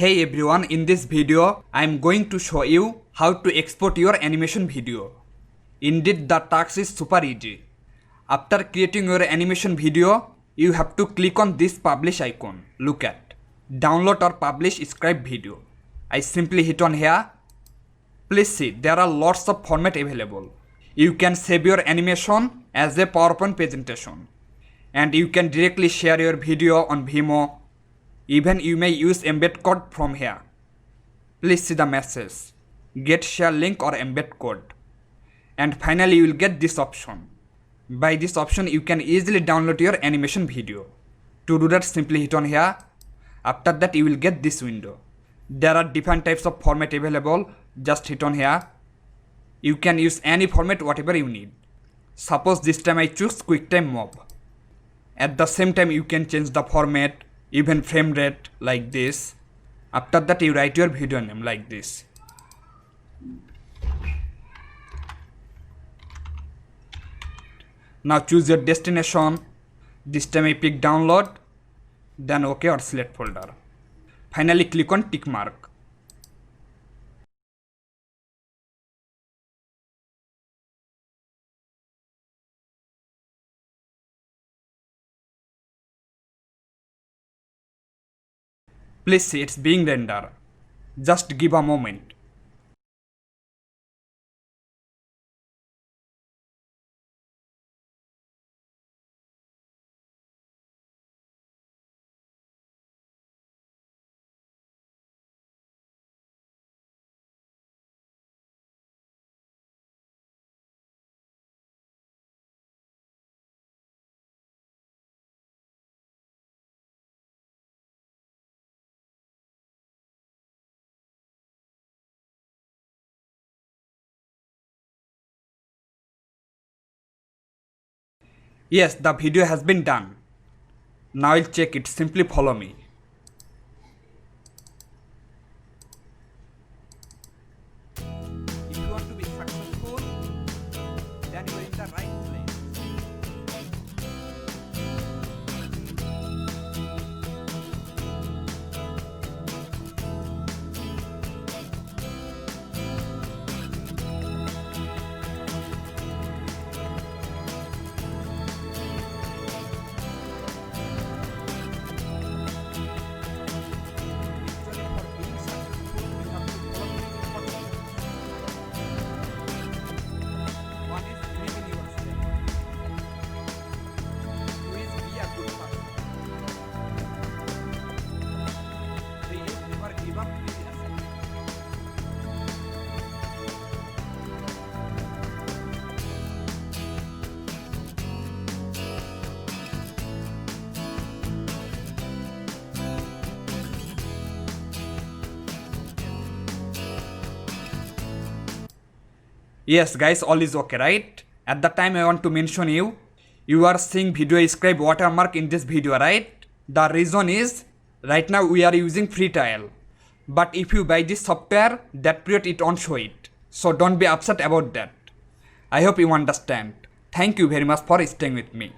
Hey everyone, in this video I am going to show you how to export your animation video. Indeed, the task is super easy. After creating your animation video, you have to click on this publish icon. Look at download or publish scribe video. I simply hit on here. Please see, there are lots of format available. You can save your animation as a PowerPoint presentation, and you can directly share your video on Vimeo. Even you may use embed code from here. Please see the message, get share link or embed code. And finally you will get this option. By this option you can easily download your animation video. To do that, simply hit on here. After that you will get this window. There are different types of format available. Just hit on here. You can use any format whatever you need. Suppose this time I choose QuickTime Mob. At the same time you can change the format, even frame rate like this. After that you write your video name like this. Now choose your destination. This time I pick download, then OK or select folder. Finally click on tick mark. Please see, it's being rendered. Just give a moment. Yes, the video has been done. Now I'll check it. Simply follow me. If you want to be successful, then you are in the right place. Yes guys, all is okay, right? At the time I want to mention you are seeing Videoscribe watermark in this video, right? The reason is right now we are using free trial. But if you buy this software, that period it won't show it. So don't be upset about that. I hope you understand. Thank you very much for staying with me.